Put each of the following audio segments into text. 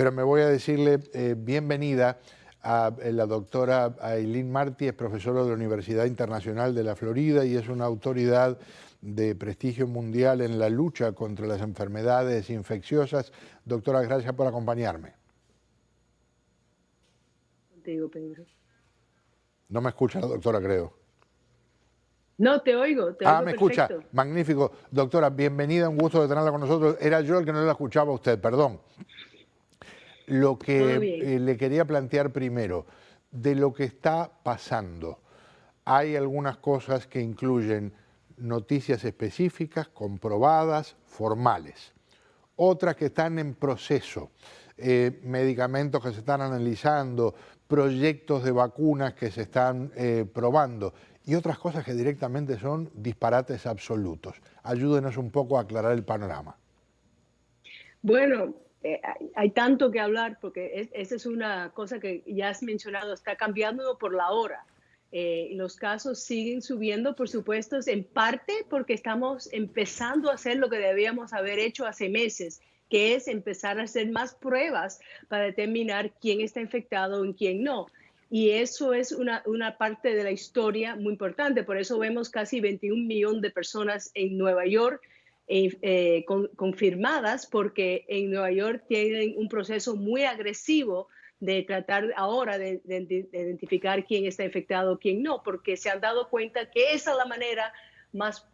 pero me voy a decirle bienvenida a la doctora Aileen Martí, es profesora de la Universidad Internacional de la Florida y es una autoridad de prestigio mundial en la lucha contra las enfermedades infecciosas. Doctora, gracias por acompañarme. Contigo, Pedro. No me escucha la doctora, creo. No, te oigo Me escucha. perfecto. Magnífico. Doctora, bienvenida, un gusto de tenerla con nosotros. Era yo el que no la escuchaba a usted, perdón. Lo Todo que bien. le quería plantear primero, de lo que está pasando, hay algunas cosas que incluyen noticias específicas, comprobadas, formales. Otras que están en proceso, medicamentos que se están analizando, proyectos de vacunas que se están probando y otras cosas que directamente son disparates absolutos. Ayúdenos un poco a aclarar el panorama. Bueno, hay tanto que hablar porque esa es una cosa que ya has mencionado, está cambiando por la hora. Los casos siguen subiendo, por supuesto, en parte porque estamos empezando a hacer lo que debíamos haber hecho hace meses, que es empezar a hacer más pruebas para determinar quién está infectado y quién no. Y eso es una parte de la historia muy importante. Por eso vemos casi 21 millones de personas en Nueva York confirmadas, porque en Nueva York tienen un proceso muy agresivo de tratar ahora de identificar quién está infectado, quién no, porque se han dado cuenta que esa es la manera más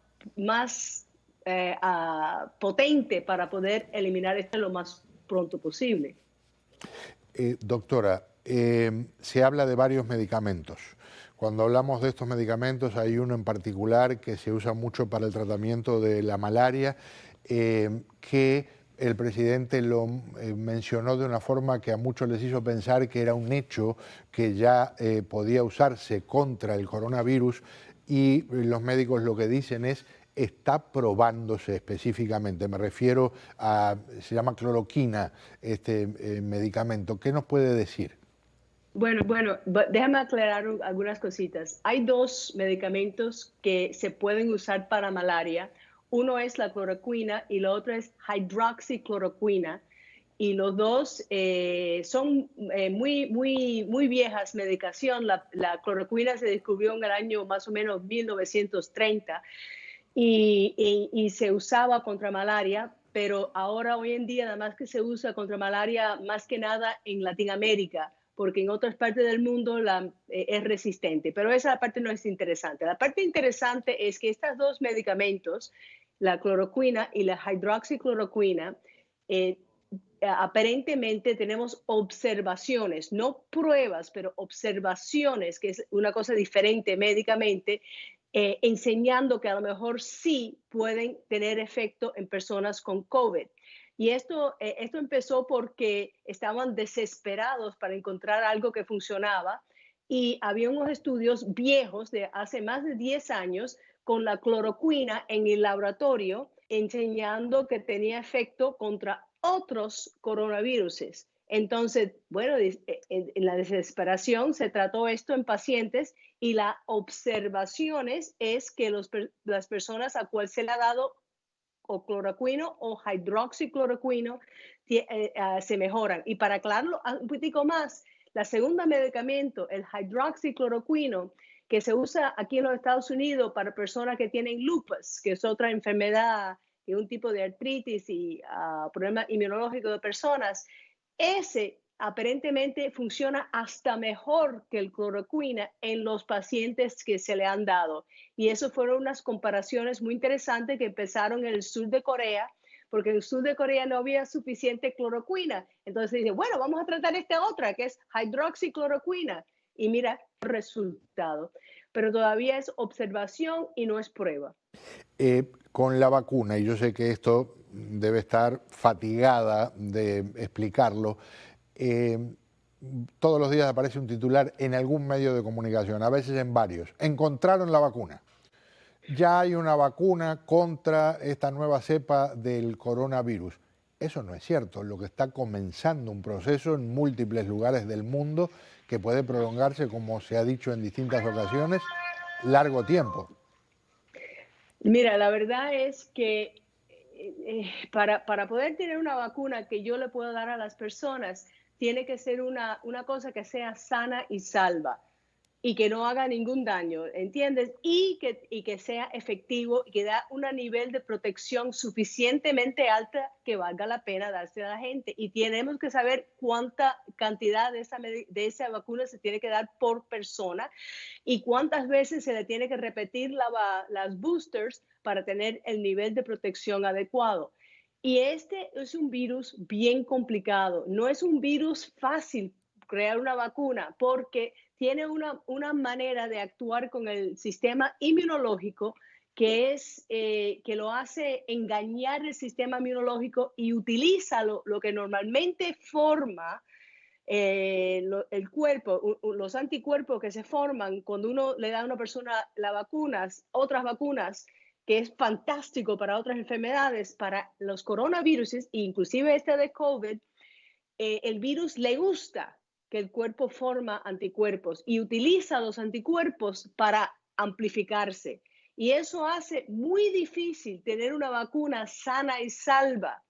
potente para poder eliminar esto lo más pronto posible. Doctora, se habla de varios medicamentos. Cuando hablamos de estos medicamentos hay uno en particular que se usa mucho para el tratamiento de la malaria, que el presidente lo mencionó de una forma que a muchos les hizo pensar que era un hecho que ya podía usarse contra el coronavirus, y los médicos lo que dicen es está probándose específicamente. Me refiero a, se llama cloroquina, este medicamento. ¿Qué nos puede decir? Bueno, déjame aclarar algunas cositas. Hay dos medicamentos que se pueden usar para malaria. Uno es la cloroquina y la otra es hidroxicloroquina. Y los dos son muy viejas medicación. La cloroquina se descubrió en el año más o menos 1930 y se usaba contra malaria, pero ahora hoy en día nada más que se usa contra malaria más que nada en Latinoamérica, porque en otras partes del mundo es resistente, pero esa parte no es interesante. La parte interesante es que estos dos medicamentos, la cloroquina y la hidroxicloroquina, aparentemente tenemos observaciones, no pruebas, pero observaciones, que es una cosa diferente médicamente, enseñando que a lo mejor sí pueden tener efecto en personas con COVID. Y esto empezó porque estaban desesperados para encontrar algo que funcionaba y había unos estudios viejos de hace más de 10 años con la cloroquina en el laboratorio enseñando que tenía efecto contra otros coronavirus. Entonces, bueno, en la desesperación se trató esto en pacientes y la observación es que las personas a cual se le ha dado o cloroquina o hidroxicloroquina se mejoran. Y para aclararlo un poquitico más, la segunda medicamento, el hidroxicloroquina, que se usa aquí en los Estados Unidos para personas que tienen lupus, que es otra enfermedad y un tipo de artritis y problemas inmunológicos de personas, ese aparentemente funciona hasta mejor que el cloroquina en los pacientes que se le han dado. Y eso fueron unas comparaciones muy interesantes que empezaron en el sur de Corea, porque en el sur de Corea no había suficiente cloroquina. Entonces dice, bueno, vamos a tratar esta otra, que es hidroxicloroquina. Y mira el resultado. Pero todavía es observación y no es prueba. Con la vacuna, y yo sé que esto debe estar fatigada de explicarlo, todos los días aparece un titular en algún medio de comunicación, a veces en varios. Encontraron la vacuna. Ya hay una vacuna contra esta nueva cepa del coronavirus. Eso no es cierto. Lo que está comenzando un proceso en múltiples lugares del mundo que puede prolongarse, como se ha dicho en distintas ocasiones, largo tiempo. Mira, la verdad es que para poder tener una vacuna que yo le pueda dar a las personas, tiene que ser una cosa que sea sana y salva y que no haga ningún daño, ¿entiendes? Y que sea efectivo y que da un nivel de protección suficientemente alta que valga la pena darse a la gente. Y tenemos que saber cuánta cantidad de esa vacuna se tiene que dar por persona y cuántas veces se le tiene que repetir las boosters para tener el nivel de protección adecuado. Y este es un virus bien complicado, no es un virus fácil crear una vacuna porque tiene una manera de actuar con el sistema inmunológico que lo hace engañar el sistema inmunológico y utiliza lo que normalmente forma el cuerpo, los anticuerpos que se forman cuando uno le da a una persona las vacunas, otras vacunas, que es fantástico para otras enfermedades, para los coronavirus, inclusive este de COVID, el virus le gusta que el cuerpo forma anticuerpos y utiliza los anticuerpos para amplificarse. Y eso hace muy difícil tener una vacuna sana y salva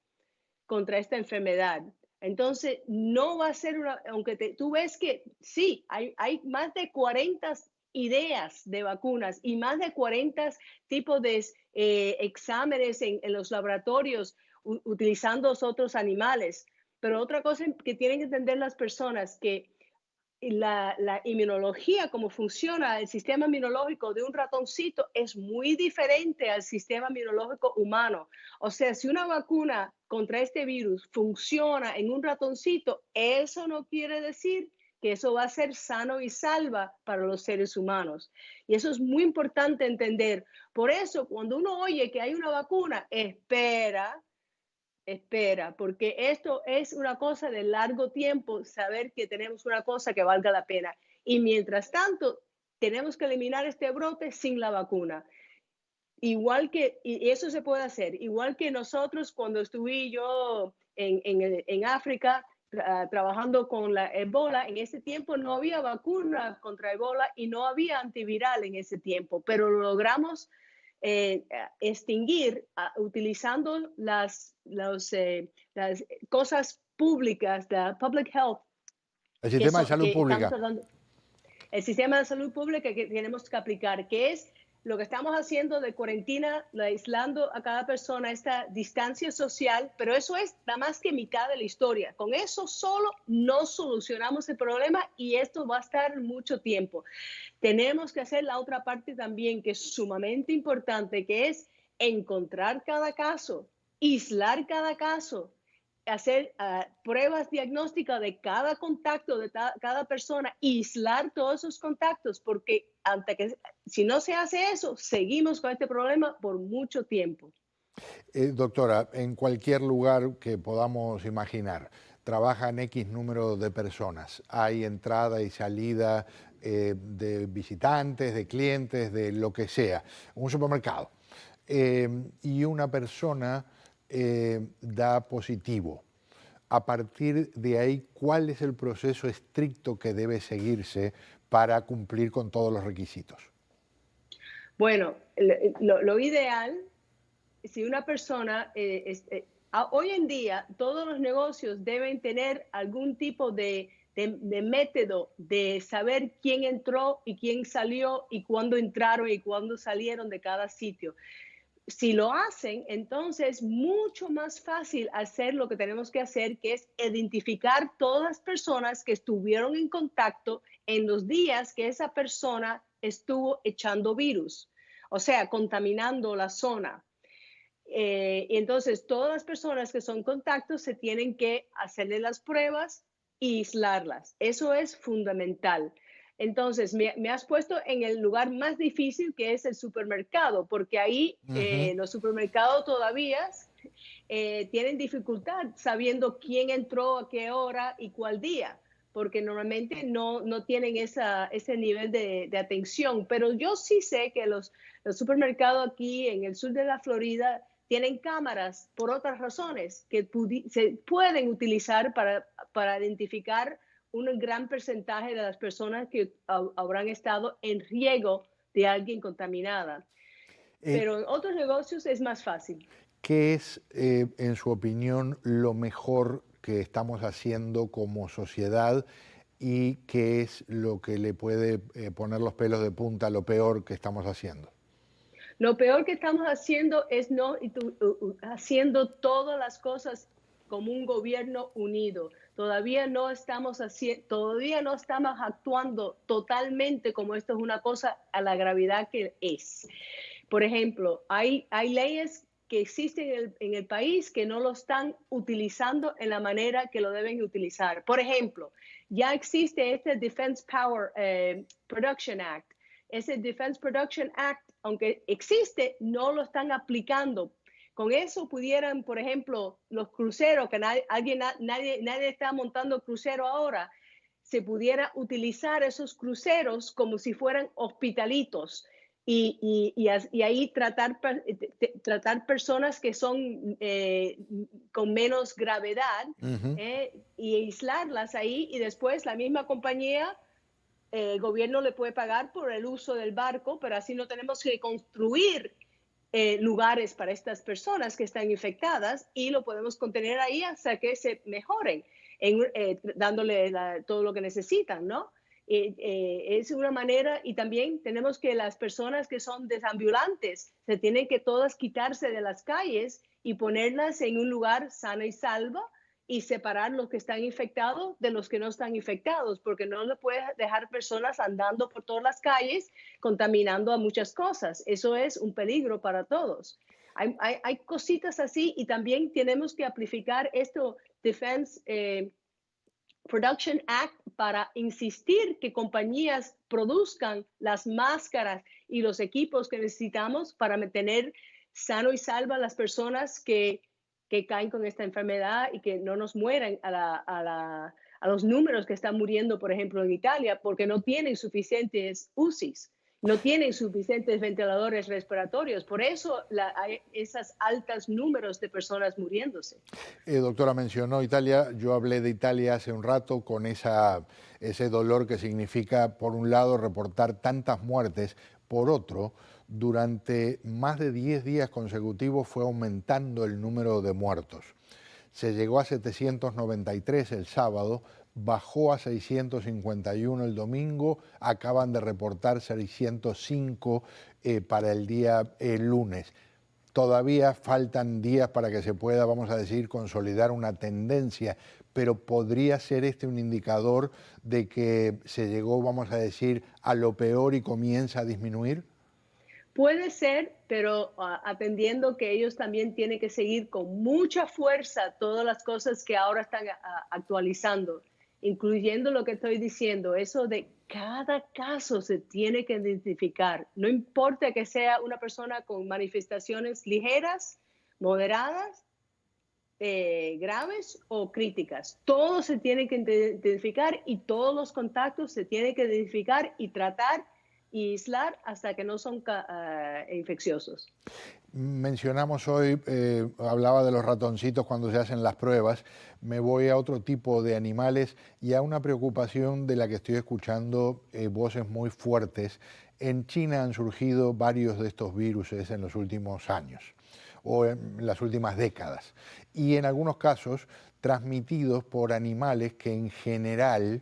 contra esta enfermedad. Entonces, no va a ser aunque tú ves que sí, hay más de 40 ideas de vacunas y más de 40 tipos de exámenes en los laboratorios utilizando otros animales. Pero otra cosa que tienen que entender las personas que la inmunología, cómo funciona el sistema inmunológico de un ratoncito, es muy diferente al sistema inmunológico humano. O sea, si una vacuna contra este virus funciona en un ratoncito, eso no quiere decir que eso va a ser sano y salva para los seres humanos. Y eso es muy importante entender. Por eso, cuando uno oye que hay una vacuna, espera, porque esto es una cosa de largo tiempo, saber que tenemos una cosa que valga la pena. Y mientras tanto, tenemos que eliminar este brote sin la vacuna. Y eso se puede hacer, igual que nosotros cuando estuve yo en África trabajando con la Ebola, en ese tiempo no había vacuna contra Ebola y no había antiviral en ese tiempo, pero lo logramos extinguir utilizando las cosas públicas, la public health, El sistema de salud que estamos pública. tratando, el sistema de salud pública que tenemos que aplicar, que es lo que estamos haciendo de cuarentena, aislando a cada persona, esta distancia social, pero eso es nada más que mitad de la historia. Con eso solo no solucionamos el problema y esto va a estar mucho tiempo. Tenemos que hacer la otra parte también, que es sumamente importante, que es encontrar cada caso, aislar cada caso, hacer pruebas diagnósticas de cada contacto de cada persona, aislar todos esos contactos, porque si no se hace eso, seguimos con este problema por mucho tiempo. Doctora, en cualquier lugar que podamos imaginar, trabajan X número de personas. Hay entrada y salida de visitantes, de clientes, de lo que sea. Un supermercado. Y una persona da positivo. A partir de ahí, ¿cuál es el proceso estricto que debe seguirse para cumplir con todos los requisitos? Bueno, lo ideal, si una persona, hoy en día todos los negocios deben tener algún tipo de método de saber quién entró y quién salió y cuándo entraron y cuándo salieron de cada sitio. Si lo hacen, entonces es mucho más fácil hacer lo que tenemos que hacer, que es identificar todas las personas que estuvieron en contacto en los días que esa persona estuvo echando virus, o sea, contaminando la zona. Y entonces todas las personas que son contactos se tienen que hacerle las pruebas y aislarlas. Eso es fundamental. Entonces, me has puesto en el lugar más difícil que es el supermercado, porque ahí Ujú. los supermercados todavía tienen dificultad sabiendo quién entró a qué hora y cuál día, porque normalmente no tienen ese nivel de atención. Pero yo sí sé que los supermercados aquí en el sur de la Florida tienen cámaras por otras razones que se pueden utilizar para identificar un gran porcentaje de las personas que habrán estado en riesgo de alguien contaminada. Eh, Pero en otros negocios es más fácil. ¿Qué es, en su opinión, lo mejor que estamos haciendo como sociedad y qué es lo que le puede poner los pelos de punta a lo peor que estamos haciendo? Lo peor que estamos haciendo es no haciendo todas las cosas como un gobierno unido. Todavía no estamos actuando totalmente como esto es una cosa a la gravedad que es. Por ejemplo, hay leyes que existen en el país que no lo están utilizando en la manera que lo deben utilizar. Por ejemplo, ya existe este Defense Power Production Act. Ese Defense Production Act, aunque existe, no lo están aplicando. Con eso pudieran, por ejemplo, los cruceros, que nadie está montando crucero ahora, se pudiera utilizar esos cruceros como si fueran hospitalitos y ahí tratar personas que son con menos gravedad Ujú. y aislarlas ahí y después la misma compañía, el gobierno le puede pagar por el uso del barco, pero así no tenemos que construir lugares para estas personas que están infectadas y lo podemos contener ahí hasta que se mejoren, dándole todo lo que necesitan, ¿no? Es una manera y también tenemos que las personas que son desambulantes se tienen que todas quitarse de las calles y ponerlas en un lugar sano y salvo y separar los que están infectados de los que no están infectados, porque no le puedes dejar personas andando por todas las calles contaminando a muchas cosas. Eso es un peligro para todos. Hay cositas así y también tenemos que amplificar esto Defense Production Act para insistir que compañías produzcan las máscaras y los equipos que necesitamos para mantener sano y salvo a las personas que caen con esta enfermedad y que no nos mueran a los números que están muriendo, por ejemplo, en Italia, porque no tienen suficientes UCIs, no tienen suficientes ventiladores respiratorios. Por eso hay esos altos números de personas muriéndose. Doctora, mencionó Italia, yo hablé de Italia hace un rato con ese dolor que significa, por un lado, reportar tantas muertes, por otro, durante más de 10 días consecutivos fue aumentando el número de muertos. Se llegó a 793 el sábado, bajó a 651 el domingo, acaban de reportar 605 para el día lunes. Todavía faltan días para que se pueda, vamos a decir, consolidar una tendencia, pero podría ser este un indicador de que se llegó, vamos a decir, a lo peor y comienza a disminuir. Puede ser, pero atendiendo que ellos también tienen que seguir con mucha fuerza todas las cosas que ahora están actualizando, incluyendo lo que estoy diciendo, eso de cada caso se tiene que identificar, no importa que sea una persona con manifestaciones ligeras, moderadas, graves o críticas, todo se tiene que identificar y todos los contactos se tienen que identificar y tratar y aislar hasta que no son infecciosos. Mencionamos hoy, hablaba de los ratoncitos cuando se hacen las pruebas, me voy a otro tipo de animales y a una preocupación de la que estoy escuchando voces muy fuertes. En China han surgido varios de estos virus en los últimos años o en las últimas décadas y en algunos casos transmitidos por animales que en general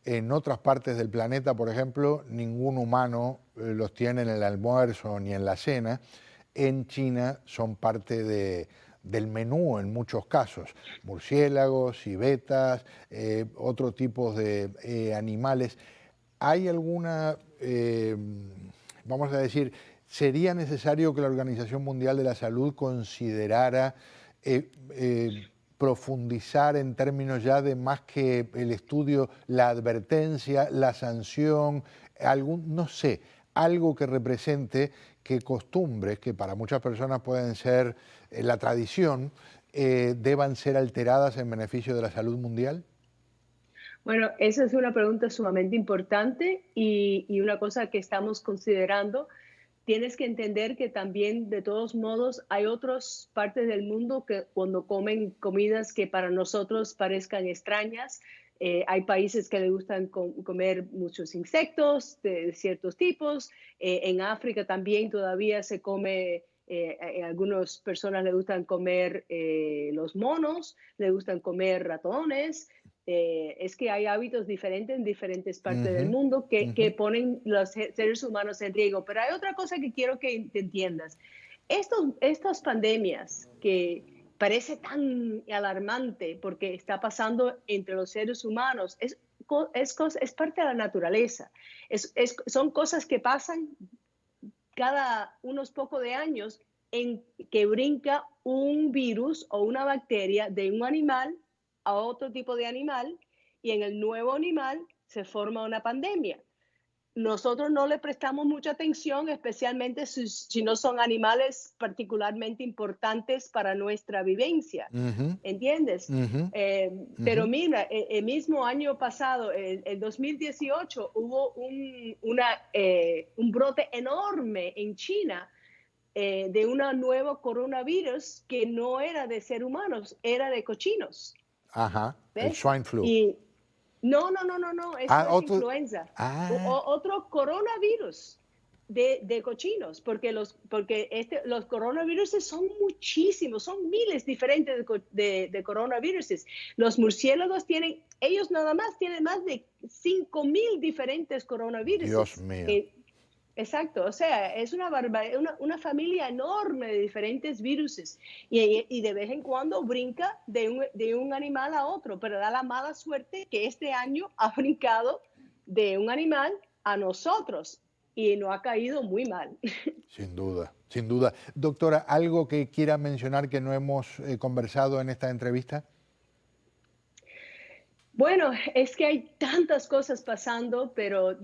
en otras partes del planeta, por ejemplo, ningún humano los tiene en el almuerzo ni en la cena. En China son parte del menú en muchos casos. Murciélagos, civetas, otro tipo de animales. ¿Hay alguna, vamos a decir, sería necesario que la Organización Mundial de la Salud considerara profundizar en términos ya de más que el estudio, la advertencia, la sanción, no sé, algo que represente que costumbres que para muchas personas pueden ser la tradición, deban ser alteradas en beneficio de la salud mundial? Bueno, esa es una pregunta sumamente importante y una cosa que estamos considerando. Tienes que entender que también, de todos modos, hay otras partes del mundo que cuando comen comidas que para nosotros parezcan extrañas, hay países que les gustan comer muchos insectos de ciertos tipos. En África también todavía se come Algunas personas le gustan comer los monos, le gustan comer ratones. Es que hay hábitos diferentes en diferentes partes del Ujú, mundo ujú. que ponen los seres humanos en riesgo. Pero hay otra cosa que quiero que te entiendas. Estas pandemias que parece tan alarmante porque está pasando entre los seres humanos, es parte de la naturaleza. Son cosas que pasan cada unos pocos de años en que brinca un virus o una bacteria de un animal a otro tipo de animal y en el nuevo animal se forma una pandemia. Nosotros no le prestamos mucha atención, especialmente si no son animales particularmente importantes para nuestra vivencia. Ujú, ¿Entiendes? ujú, ujú. Pero mira, el mismo año pasado, el 2018, hubo un brote enorme en China de un nuevo coronavirus que no era de ser humanos, era de cochinos. Ajá, el ¿Ves? swine flu. Y no, eso Ah, es otro. influenza. Ah, Otro coronavirus de cochinos, porque los coronavirus son muchísimos, son miles diferentes de coronavirus. Los murciélagos ellos nada más tienen más de 5,000 diferentes Dios coronavirus. mío, Exacto, o sea, es una familia enorme de diferentes viruses y de vez en cuando brinca de un animal a otro, pero da la mala suerte que este año ha brincado de un animal a nosotros y no ha caído muy mal. sin duda, sin duda. Doctora, ¿algo que quiera mencionar que no hemos conversado en esta entrevista? Bueno, es que hay tantas cosas pasando, pero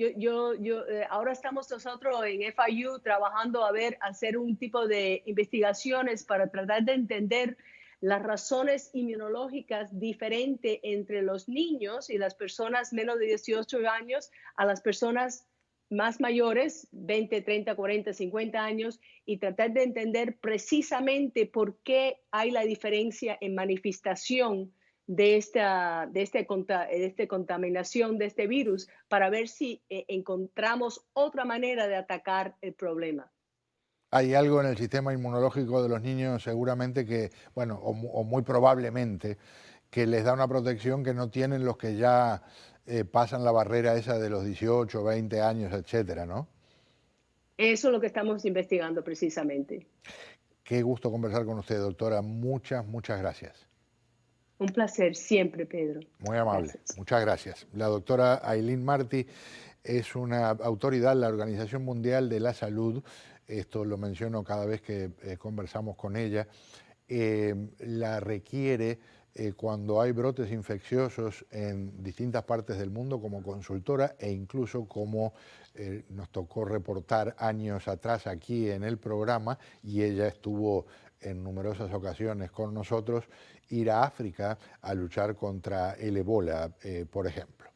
ahora estamos nosotros en FIU trabajando hacer un tipo de investigaciones para tratar de entender las razones inmunológicas diferentes entre los niños y las personas menos de 18 años a las personas más mayores, 20, 30, 40, 50 años, y tratar de entender precisamente por qué hay la diferencia en manifestación de esta contaminación de este virus para ver si encontramos otra manera de atacar el problema. Hay algo en el sistema inmunológico de los niños seguramente que, bueno, o muy probablemente, que les da una protección que no tienen los que ya pasan la barrera esa de los 18, 20 años, etcétera, ¿no? Eso es lo que estamos investigando precisamente. Qué gusto conversar con usted, doctora. Muchas, muchas gracias. Un placer siempre, Pedro. Muy amable. Gracias. Muchas gracias. La doctora Aileen Martí es una autoridad de la Organización Mundial de la Salud. Esto lo menciono cada vez que conversamos con ella. La requiere cuando hay brotes infecciosos en distintas partes del mundo como consultora e incluso como nos tocó reportar años atrás aquí en el programa, y ella estuvo en numerosas ocasiones con nosotros, ir a África a luchar contra el ébola, por ejemplo.